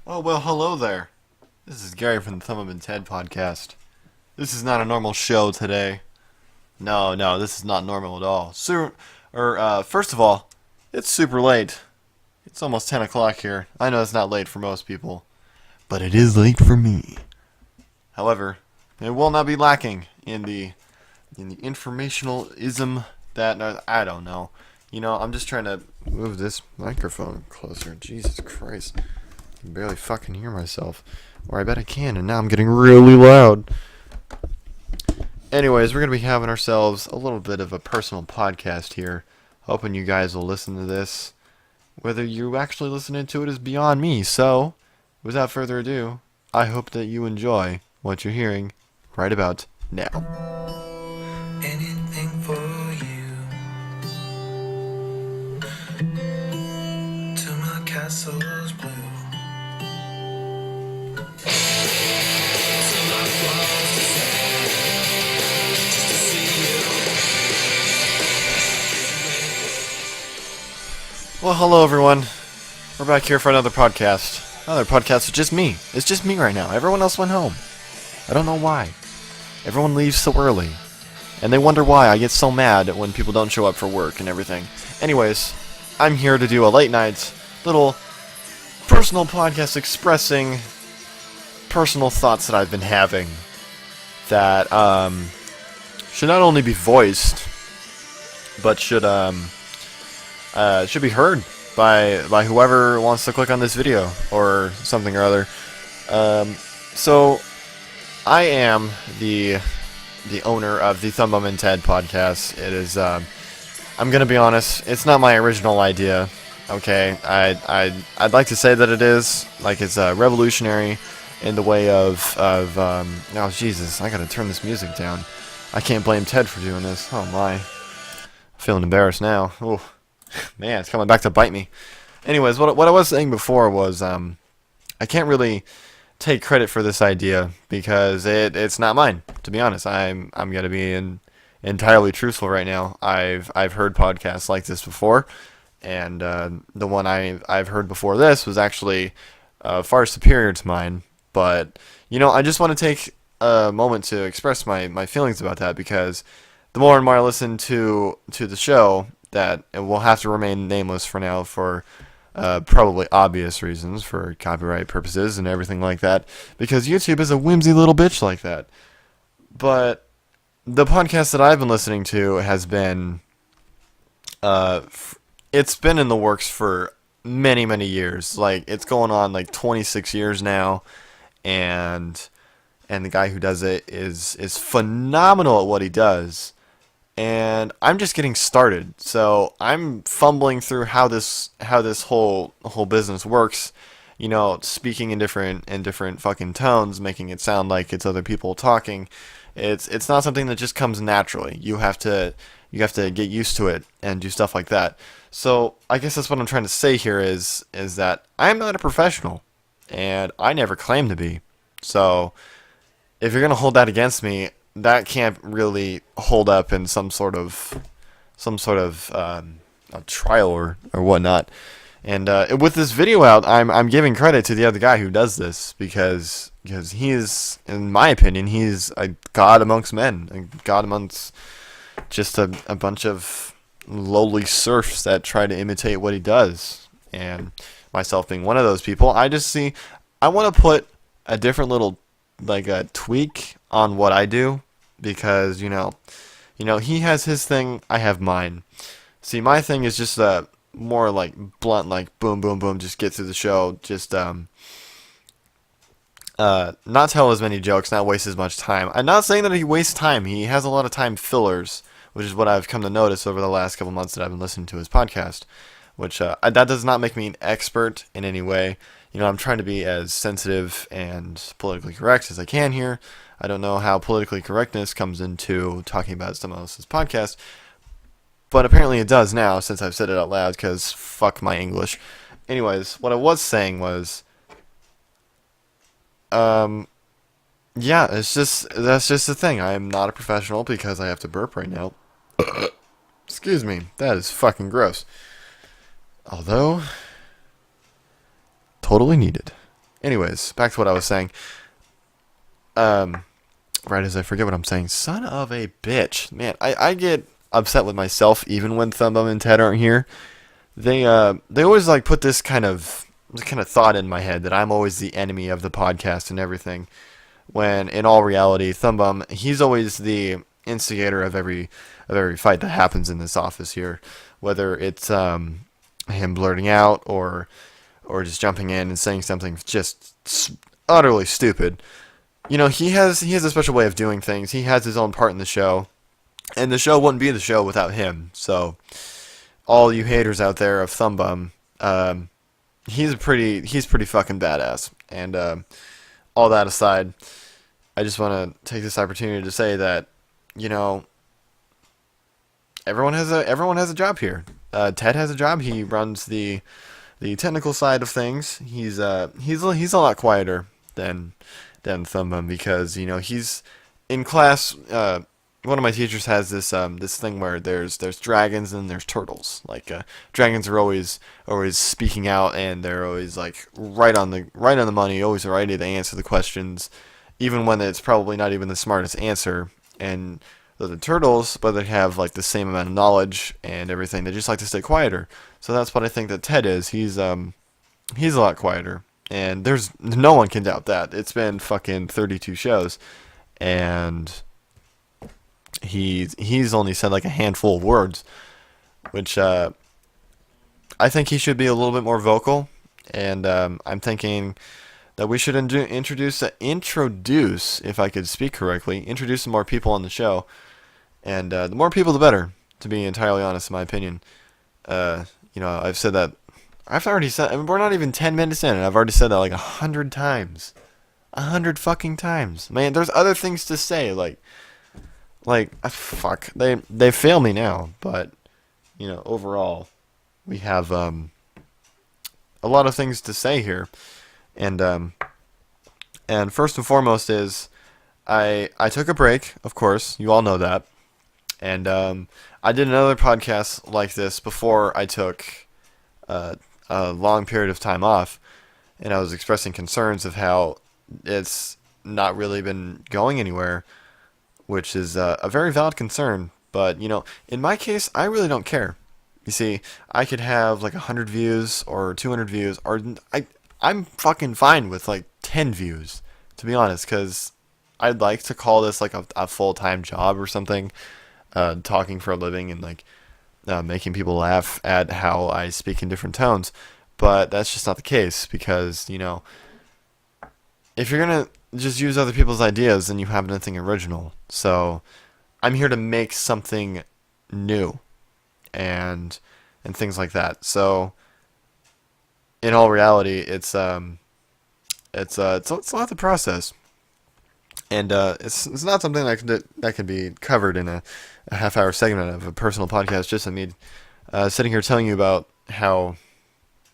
Oh, well, hello there. This is Gary from the Thumbbum and Ted Podcast. This is not a normal show today. No, this is not normal at all. First of all, it's super late. It's almost 10 o'clock here. I know it's not late for most people, but it is late for me. However, it will not be lacking in the informationalism that, I don't know. I'm just trying to move this microphone closer. Jesus Christ. I can barely fucking hear myself. Or I bet I can, and now I'm getting really loud. Anyways, we're going to be having ourselves a little bit of a personal podcast here. Hoping you guys will listen to this. Whether you actually listening to it is beyond me. So, without further ado, I hope that you enjoy what you're hearing right about now. Anything for you. Till my castle's blue. Till my walls descend. Just to see you. Well, hello everyone. We're back here for another podcast. Another podcast with just me. It's just me right now. Everyone else went home. I don't know why. Everyone leaves so early. And they wonder why I get so mad when people don't show up for work and everything. Anyways, I'm here to do a late night little personal podcast expressing personal thoughts that I've been having that should not only be voiced, but should be heard by whoever wants to click on this video or something or other. So I am the owner of the Thumbbum and Ted Podcast. It is I'm gonna be honest, it's not my original idea. Okay, I'd like to say that it is, like, it's revolutionary in the way of oh Jesus, I gotta turn this music down. I can't blame Ted for doing this. Oh my, I'm feeling embarrassed now. Oh man, it's coming back to bite me. Anyways, what I was saying before was I can't really take credit for this idea because it's not mine. To be honest, I'm gonna be entirely truthful right now. I've heard podcasts like this before, and the one I've heard before this was actually far superior to mine. But I just want to take a moment to express my feelings about that, because the more and more I listen to the show, that it will have to remain nameless for now for probably obvious reasons, for copyright purposes and everything like that, because YouTube is a whimsy little bitch like that. But the podcast that I've been listening to has been, it's been in the works for many years. Like, it's going on like 26 years now, and the guy who does it is phenomenal at what he does. And I'm just getting started, so I'm fumbling through how this whole business works. Speaking in different fucking tones, making it sound like it's other people talking. It's not something that just comes naturally. You have to get used to it and do stuff like that. So I guess that's what I'm trying to say here is that I'm not a professional, and I never claimed to be. So if you're gonna hold that against me, that can't really hold up in some sort of a trial or whatnot. And with this video out, I'm giving credit to the other guy who does this, because he is, in my opinion, he's a god amongst men, a god amongst just a bunch of lowly serfs that try to imitate what he does. And myself being one of those people, I want to put a different little, like, a tweak on what I do, because he has his thing, I have mine. See, my thing is just more like blunt, like boom boom boom, just get through the show, just not tell as many jokes, not waste as much time. I'm not saying that he wastes time. He has a lot of time fillers, which is what I've come to notice over the last couple months that I've been listening to his podcast, which that does not make me an expert in any way. I'm trying to be as sensitive and politically correct as I can here. I don't know how politically correctness comes into talking about someone else's podcast, but apparently it does now, since I've said it out loud, because fuck my English. Anyways, what I was saying was, yeah, that's just the thing. I'm not a professional because I have to burp right now. Excuse me, that is fucking gross. Although, totally needed. Anyways, back to what I was saying. Right as I forget what I'm saying. Son of a bitch. Man, I get upset with myself even when Thumbbum and Ted aren't here. They always like put this kind of thought in my head that I'm always the enemy of the podcast and everything. When in all reality, Thumbbum, he's always the instigator of every fight that happens in this office here. Whether it's him blurting out or just jumping in and saying something just utterly stupid. You know, he has a special way of doing things. He has his own part in the show, and the show wouldn't be the show without him. So, all you haters out there of Thumbbum, he's pretty fucking badass. And all that aside, I just want to take this opportunity to say that, you know, everyone has a job here. Ted has a job. He runs the technical side of things. He's a lot quieter than Thumbbum because, you know, he's in class. One of my teachers has this thing where there's dragons and there's turtles. Like dragons are always speaking out, and they're always like right on the money, always ready to answer the questions, even when it's probably not even the smartest answer. And the turtles, but they have like the same amount of knowledge and everything, they just like to stay quieter. So that's what I think that Ted is. He's a lot quieter. And there's no one can doubt that. It's been fucking 32 shows, and he's only said like a handful of words, which I think he should be a little bit more vocal. And I'm thinking that we should introduce, if I could speak correctly, introduce some more people on the show. And the more people, the better, to be entirely honest, in my opinion. You know, I've said that. I've already said, I mean, we're not even 10 minutes in, and I've already said that like 100 times. 100 fucking times. Man, there's other things to say, fuck. They fail me now, but, you know, overall, we have a lot of things to say here. And first and foremost is, I took a break, of course, you all know that. And I did another podcast like this before I took a long period of time off, and I was expressing concerns of how it's not really been going anywhere, which is a very valid concern. But, you know, in my case, I really don't care. You see, I could have like 100 views or 200 views, or I'm fucking fine with like 10 views, to be honest, because I'd like to call this like a full-time job or something, talking for a living and like making people laugh at how I speak in different tones. But that's just not the case, because, you know, if you're going to just use other people's ideas, then you have nothing original. So I'm here to make something new and things like that. So in all reality, it's a lot to process. And it's not something that can be covered in a half-hour segment of a personal podcast. Just me sitting here telling you about how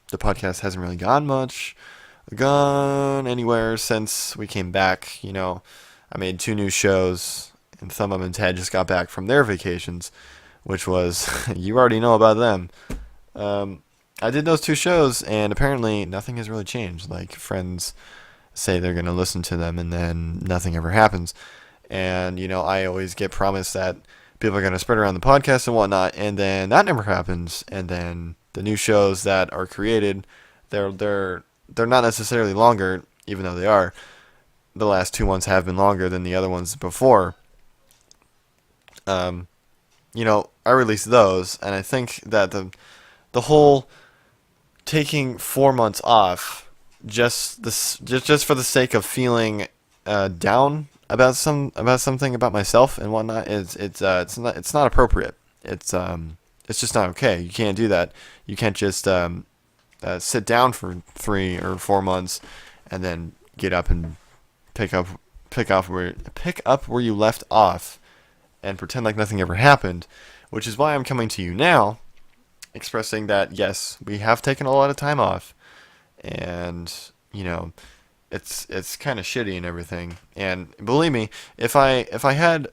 the podcast hasn't really gone anywhere since we came back. You know, I made 2 new shows, and Thumbbum and Ted just got back from their vacations, which was you already know about them. I did those 2 shows, and apparently nothing has really changed. Like, friends say they're going to listen to them, and then nothing ever happens. And, you know, I always get promised that people are going to spread around the podcast and whatnot, and then that never happens. And then the new shows that are created, they're not necessarily longer, even though they are. The last 2 ones have been longer than the other ones before. You know, I released those, and I think that the whole taking 4 months off, just for the sake of feeling down about something about myself and whatnot, it's not appropriate. It's just not okay. You can't do that. You can't just sit down for 3 or 4 months and then get up and pick up where you left off and pretend like nothing ever happened, which is why I'm coming to you now, expressing that yes, we have taken a lot of time off, and you know, it's kind of shitty and everything. And believe me, if I had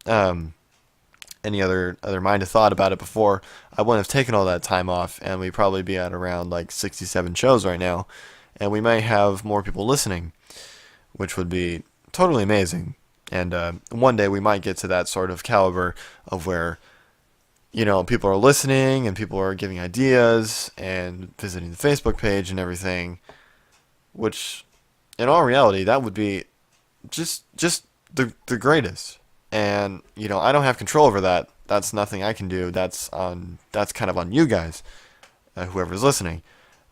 any other mind of thought about it before, I wouldn't have taken all that time off, and we'd probably be at around like 67 shows right now. and we might have more people listening, which would be totally amazing. And one day we might get to that sort of caliber of where, people are listening and people are giving ideas and visiting the Facebook page and everything, which, in all reality, that would be just the greatest. And, I don't have control over that. That's nothing I can do. That's kind of on you guys, whoever's listening.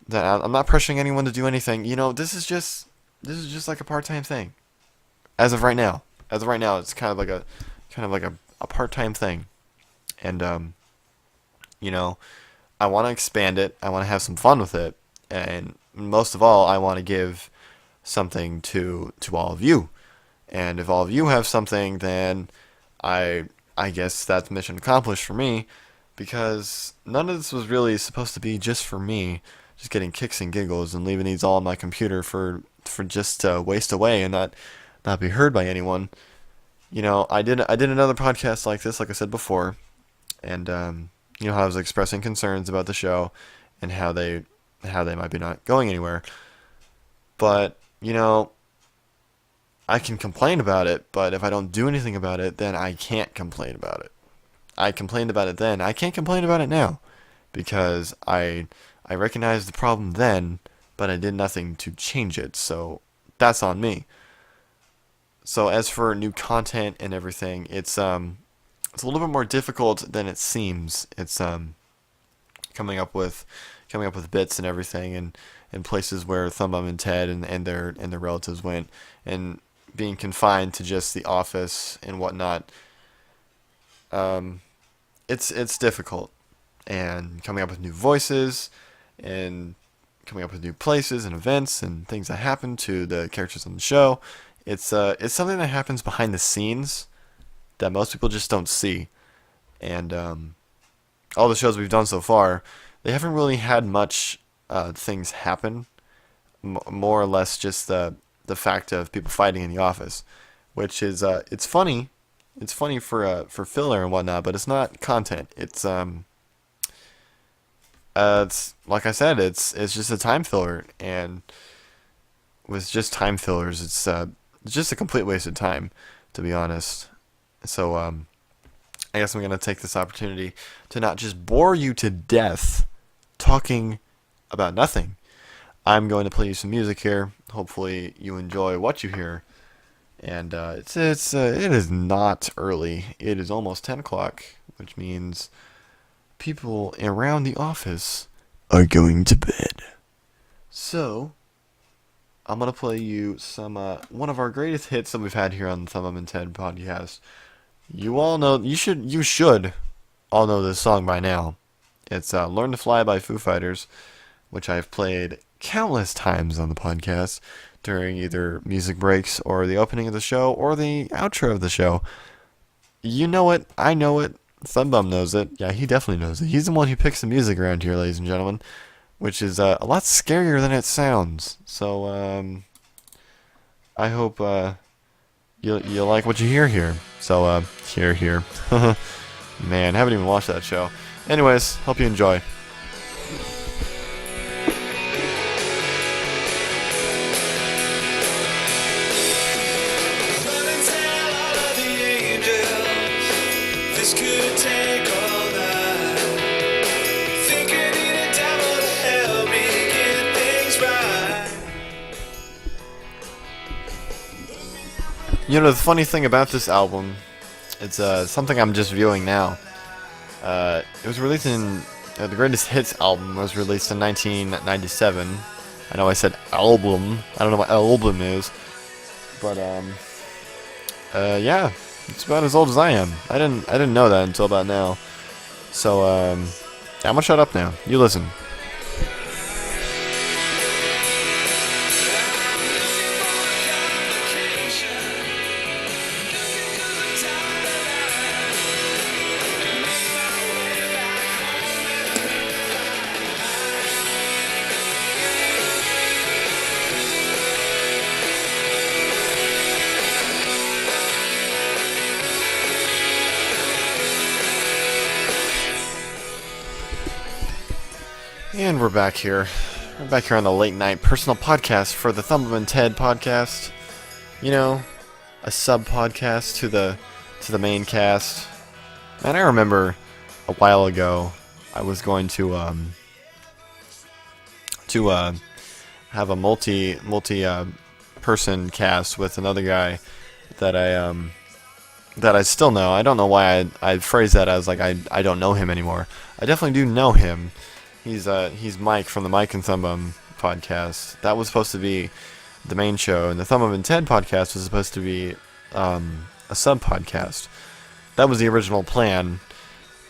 That I'm not pressuring anyone to do anything. This is just like a part-time thing. As of right now, it's kind of like a part-time thing. And I want to expand it. I want to have some fun with it. And most of all, I want to give something to all of you. And if all of you have something, then I guess that's mission accomplished for me, because none of this was really supposed to be just for me, just getting kicks and giggles and leaving these all on my computer for just to waste away and not be heard by anyone. I did another podcast like this, like I said before, and how I was expressing concerns about the show and how they might be not going anywhere. But I can complain about it, but if I don't do anything about it, then I can't complain about it. I complained about it then. I can't complain about it now, because I recognized the problem then, but I did nothing to change it. So that's on me. So as for new content and everything, it's a little bit more difficult than it seems. It's coming up with bits and everything, and places where Thumbbum and Ted and their relatives went, and being confined to just the office and whatnot. It's difficult, and coming up with new voices, and coming up with new places and events and things that happen to the characters on the show. It's something that happens behind the scenes that most people just don't see. And all the shows we've done so far, they haven't really had much things happen. More or less just the fact of people fighting in the office, which is it's funny. It's funny for filler and whatnot, but it's not content. It's like I said, it's just a time filler, and with just time fillers, it's just a complete waste of time, to be honest. So I guess I'm gonna take this opportunity to not just bore you to death talking about nothing. I'm going to play you some music here. Hopefully you enjoy what you hear. And it is not early. It is almost 10 o'clock, which means people around the office are going to bed. So I'm going to play you some one of our greatest hits that we've had here on the Thumbbum and Ted Podcast. You all know, you should all know this song by now. It's Learn to Fly by Foo Fighters, which I've played countless times on the podcast during either music breaks or the opening of the show or the outro of the show. You know it. I know it. Thumbbum knows it. Yeah, he definitely knows it. He's the one who picks the music around here, ladies and gentlemen, which is a lot scarier than it sounds. So I hope you like what you hear here. So here. Man, haven't even watched that show. Anyways, hope you enjoy. The funny thing about this album, it's something I'm just viewing now. It was released in the Greatest Hits album was released in 1997. I know I said album. I don't know what album is, but yeah, it's about as old as I am. I didn't know that until about now. So I'm gonna shut up now. You listen. And we're back here. We're back here on the late night personal podcast for the Thumbbum and Ted Podcast. You know, a sub podcast to the main cast. And I remember a while ago I was going to have a multi person cast with another guy that I still know. I don't know why I phrased that as like I don't know him anymore. I definitely do know him. He's Mike from the Mike and Thumbbum podcast. That was supposed to be the main show, and the Thumbbum and Ted podcast was supposed to be a sub podcast. That was the original plan,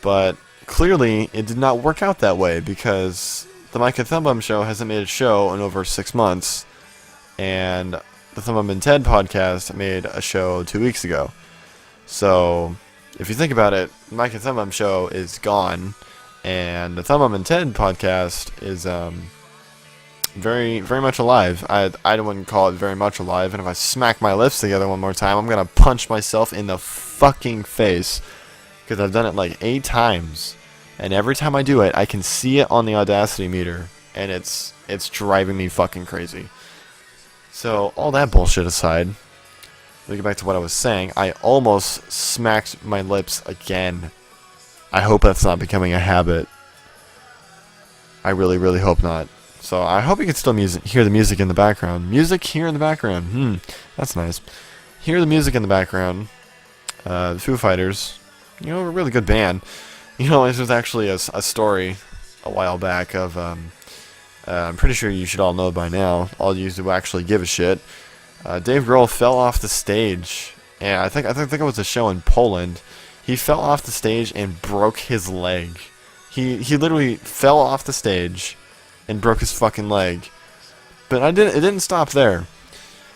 but clearly it did not work out that way because the Mike and Thumbbum show hasn't made a show in over 6 months, and the Thumbbum and Ted podcast made a show 2 weeks ago. So if you think about it, the Mike and Thumbbum show is gone. And the Thumbbum and Ted podcast is very, very much alive. I wouldn't call it very much alive. And if I smack my lips together one more time, I'm going to punch myself in the fucking face. Because I've done it like 8 times. And every time I do it, I can see it on the Audacity meter. And it's driving me fucking crazy. So, all that bullshit aside, let me get back to what I was saying. I almost smacked my lips again. I hope that's not becoming a habit. I really, really hope not. So I hope you can still hear the music in the background. Music here in the background. That's nice. Hear the music in the background. The Foo Fighters. You know, a really good band. You know, this was actually a story a while back of, I'm pretty sure you should all know by now, all you who actually give a shit. Dave Grohl fell off the stage. And I think it was a show in Poland. He fell off the stage and broke his leg. He literally fell off the stage and broke his fucking leg. But it didn't stop there.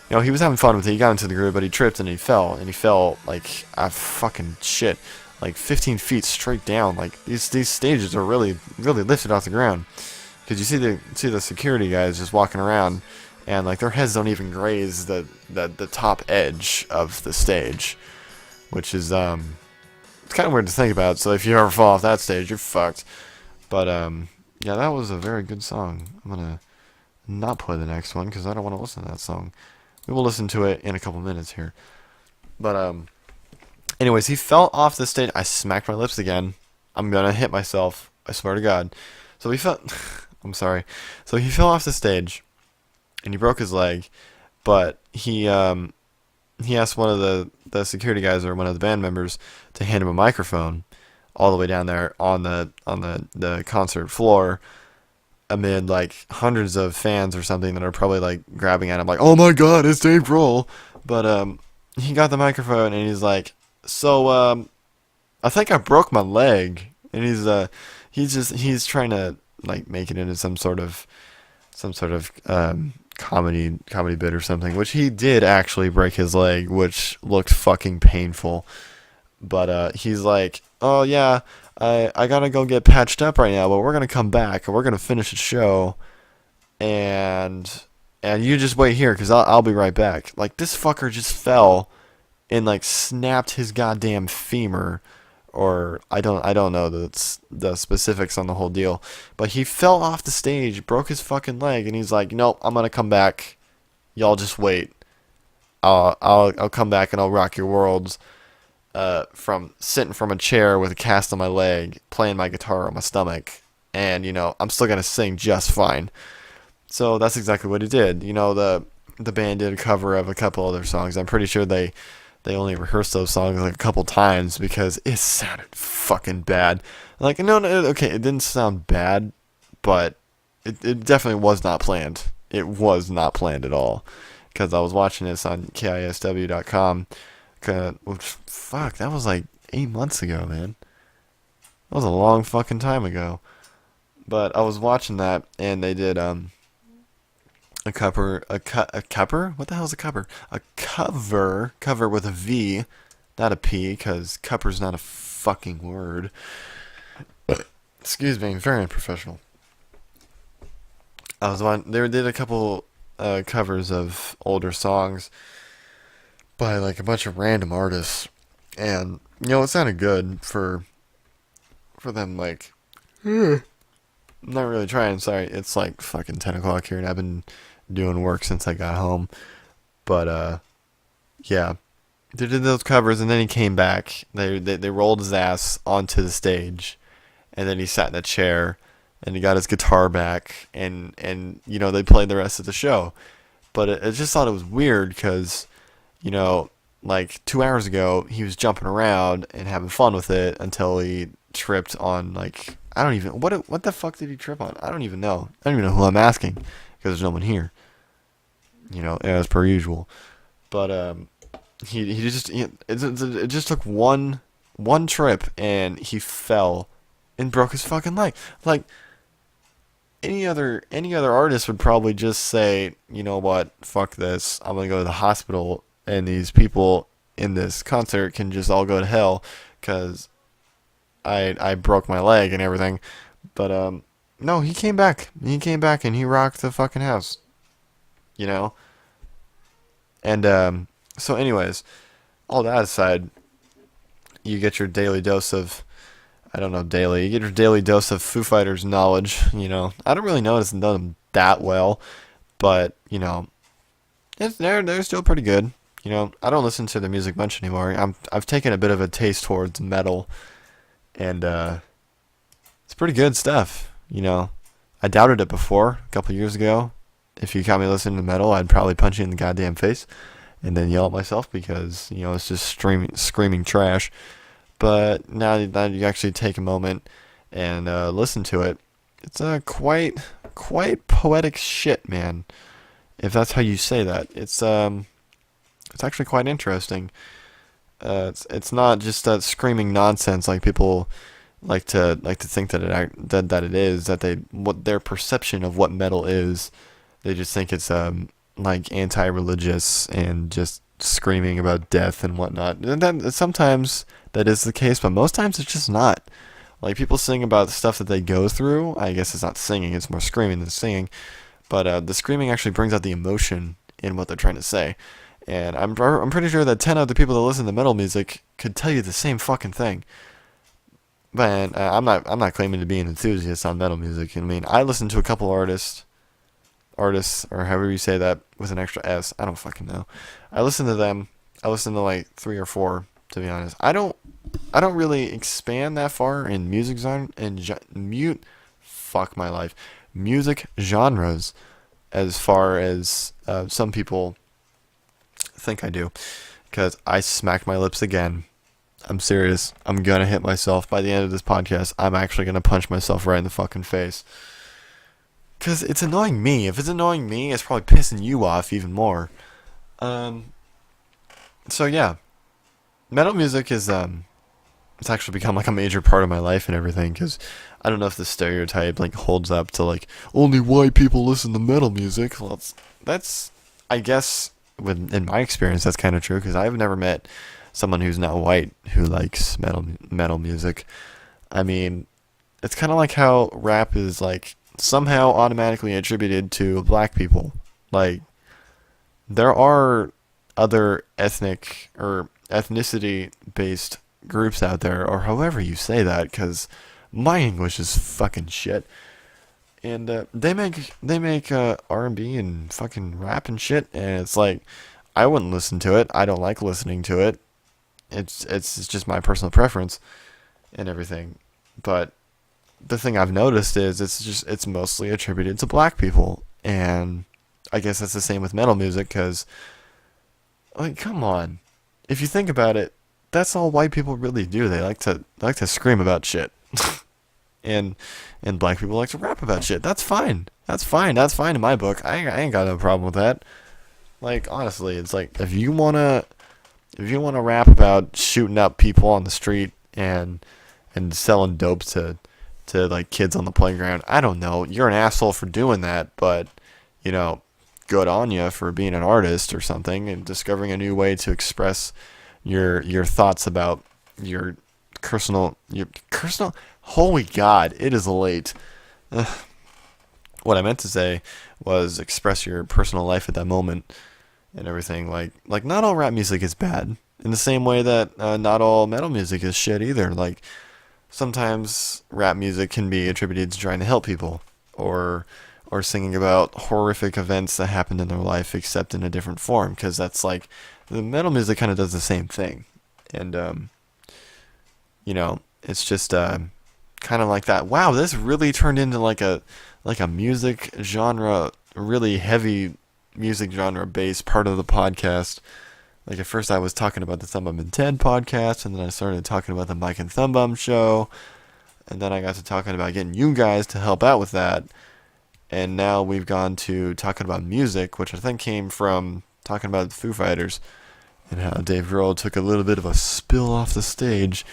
You know, he was having fun with it. He got into the groove, but he tripped and he fell. And he fell like fucking shit. Like 15 feet straight down. Like these stages are really, really lifted off the ground. Because you see the security guys just walking around, and like their heads don't even graze the top edge of the stage, which is it's kind of weird to think about. So if you ever fall off that stage, you're fucked. But yeah, that was a very good song. I'm gonna not play the next one because I don't want to listen to that song. We will listen to it in a couple minutes here. But anyways, he fell off the stage. I smacked my lips again. I'm gonna hit myself. I swear to God. So he fell. I'm sorry. So he fell off the stage, and he broke his leg. But he asked one of the security guys or one of the band members to hand him a microphone all the way down there on the concert floor amid like hundreds of fans or something that are probably like grabbing at him like, oh my God, it's Dave Grohl. But he got the microphone and he's like, so I think I broke my leg. And he's trying to like make it into some sort of comedy bit or something, which he did actually break his leg, which looked fucking painful. But he's like, oh yeah, I gotta go get patched up right now, but we're gonna come back and we're gonna finish the show, and you just wait here because I'll be right back. Like, this fucker just fell and like snapped his goddamn femur, or I don't know the specifics on the whole deal, but he fell off the stage, broke his fucking leg, and he's like, nope, I'm gonna come back. Y'all just wait. I'll come back and I'll rock your worlds. From sitting from a chair with a cast on my leg, playing my guitar on my stomach, and you know, I'm still gonna sing just fine. So that's exactly what he did. You know, the band did a cover of a couple other songs. I'm pretty sure they only rehearsed those songs like a couple times because it sounded fucking bad. Like, no, okay, it didn't sound bad, but it definitely was not planned. It was not planned at all. Because I was watching this on KISW.com. Fuck, that was like 8 months ago, man. That was a long fucking time ago. But I was watching that, and they did a cover. What the hell is a cover? A cover with a V, not a P, because cover's not a fucking word. Excuse me, very unprofessional. They did a couple covers of older songs by like a bunch of random artists, and you know, it sounded good for them, like I'm not really trying. Sorry, it's like fucking 10 o'clock here, and I've been doing work since I got home. But yeah, they did those covers, and then he came back. They rolled his ass onto the stage, and then he sat in a chair, and he got his guitar back, and they played the rest of the show. But I just thought it was weird because, you know, like 2 hours ago he was jumping around and having fun with it until he tripped on like I don't even what the fuck did he trip on? I don't even know. I don't even know who I'm asking because there's no one here. As per usual. But it just took one trip and he fell and broke his fucking leg. Like any other artist would probably just say, you know what, fuck this. I'm gonna go to the hospital, and these people in this concert can just all go to hell, cause I broke my leg and everything. But no, he came back. He came back and he rocked the fucking house. You know. And so, anyways, all that aside, you get your daily dose of, I don't know, daily. You get your daily dose of Foo Fighters knowledge. I don't really notice them that well, but they're still pretty good. I don't listen to their music much anymore. I've taken a bit of a taste towards metal, and it's pretty good stuff. I doubted it before a couple years ago. If you caught me listening to metal, I'd probably punch you in the goddamn face, and then yell at myself because it's just screaming trash. But now that you actually take a moment and listen to it, it's quite poetic shit, man. If that's how you say that, it's actually quite interesting. It's not just that screaming nonsense like people like to think that it is. What their perception of what metal is, they just think it's like anti-religious and just screaming about death and whatnot. And then sometimes that is the case, but most times it's just not. Like people sing about the stuff that they go through. I guess it's not singing; it's more screaming than singing. But the screaming actually brings out the emotion in what they're trying to say. And I'm pretty sure that 10 other people that listen to metal music could tell you the same fucking thing. But I'm not claiming to be an enthusiast on metal music. I mean, I listen to a couple artists, or however you say that with an extra S. I don't fucking know. I listen to them. I listen to like 3 or 4, to be honest. I don't really expand that far in music music genres as far as some people think I do, because I smacked my lips again. I'm serious. I'm gonna hit myself by the end of this podcast. I'm actually gonna punch myself right in the fucking face. Because it's annoying me. If it's annoying me, it's probably pissing you off even more. So yeah. Metal music is, it's actually become like a major part of my life and everything, because I don't know if the stereotype like holds up to like, only white people listen to metal music. Well, that's I guess, in my experience, that's kind of true, because I've never met someone who's not white who likes metal music. I mean, it's kind of like how rap is like somehow automatically attributed to black people. Like, there are other ethnic or ethnicity based groups out there, or however you say that, because my English is fucking shit. And they make R&B and fucking rap and shit, and it's like, I wouldn't listen to it. I don't like listening to it. It's just my personal preference and everything. But the thing I've noticed is it's mostly attributed to black people, and I guess that's the same with metal music, because like, come on, if you think about it, that's all white people really do. They like to scream about shit. And black people like to rap about shit. That's fine. That's fine in my book. I ain't got no problem with that. Like, honestly, it's like, if you wanna rap about shooting up people on the street and selling dope to like kids on the playground, I don't know, you're an asshole for doing that, but good on you for being an artist or something and discovering a new way to express your thoughts about your personal. Holy God, it is late. What I meant to say was express your personal life at that moment and everything. Like not all rap music is bad, in the same way that not all metal music is shit either. Like, sometimes rap music can be attributed to trying to help people, or singing about horrific events that happened in their life, except in a different form. Because that's like the metal music kind of does the same thing, and it's just kind of like that. Wow, this really turned into like a music genre, really heavy music genre based part of the podcast. Like at first I was talking about the Thumbbum and Ted podcast, and then I started talking about the Mike and Thumbbum show, and then I got to talking about getting you guys to help out with that, and now we've gone to talking about music, which I think came from talking about the Foo Fighters, and how Dave Grohl took a little bit of a spill off the stage.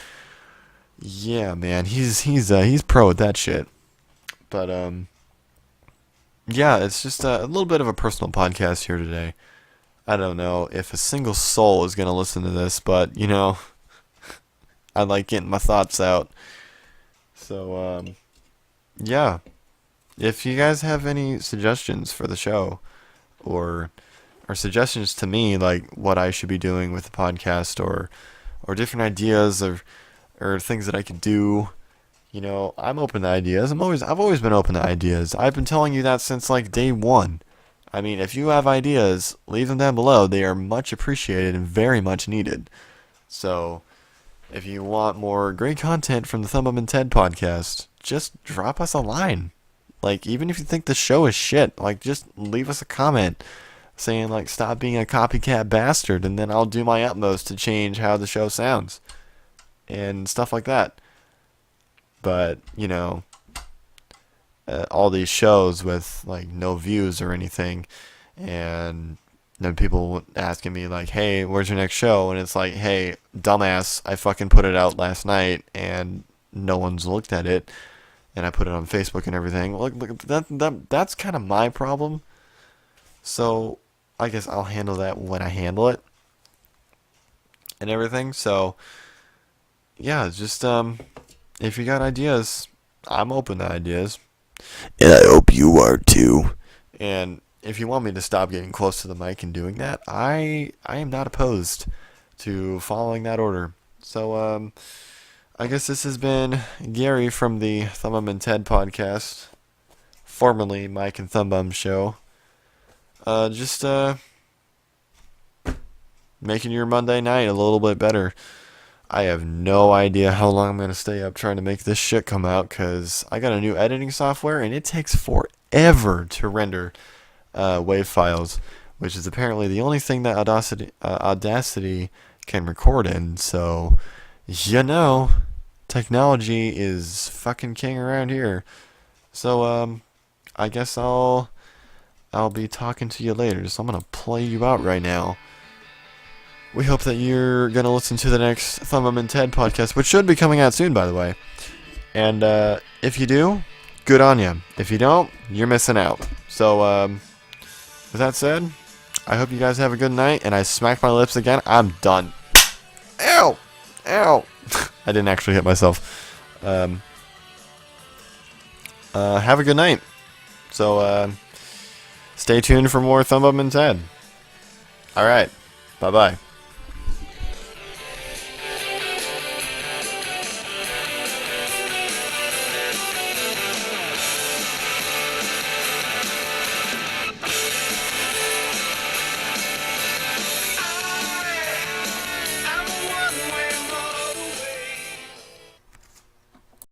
Yeah, man, he's pro at that shit. But yeah, it's just a little bit of a personal podcast here today. I don't know if a single soul is gonna listen to this, but I like getting my thoughts out. So yeah, if you guys have any suggestions for the show, or suggestions to me, like what I should be doing with the podcast, or different ideas, or things that I could do, I'm open to ideas. I've always been open to ideas. I've been telling you that since like day one. I mean, if you have ideas, leave them down below. They are much appreciated and very much needed. So, if you want more great content from the Thumbbum and Ted podcast, just drop us a line. Like, even if you think the show is shit, like, just leave us a comment saying, like, stop being a copycat bastard, and then I'll do my utmost to change how the show sounds. And stuff like that. But, all these shows with like no views or anything, and then people asking me like, hey, where's your next show? And it's like, hey, dumbass, I fucking put it out last night and no one's looked at it, and I put it on Facebook and everything. Look, that's kind of my problem. So I guess I'll handle that when I handle it and everything. So yeah, just if you got ideas, I'm open to ideas. And I hope you are too. And if you want me to stop getting close to the mic and doing that, I am not opposed to following that order. So I guess this has been Gary from the Thumbbum and Ted podcast, formerly Mike and Thumbbum show. Just making your Monday night a little bit better. I have no idea how long I'm going to stay up trying to make this shit come out, because I got a new editing software, and it takes forever to render WAV files, which is apparently the only thing that Audacity can record in. So, technology is fucking king around here. So, I guess I'll be talking to you later, so I'm going to play you out right now. We hope that you're going to listen to the next Thumbbum and Ted podcast, which should be coming out soon, by the way. And if you do, good on you. If you don't, you're missing out. So, with that said, I hope you guys have a good night, and I smacked my lips again. I'm done. Ow! Ow! I didn't actually hit myself. Have a good night. So, stay tuned for more Thumbbum and Ted. Alright. Bye-bye.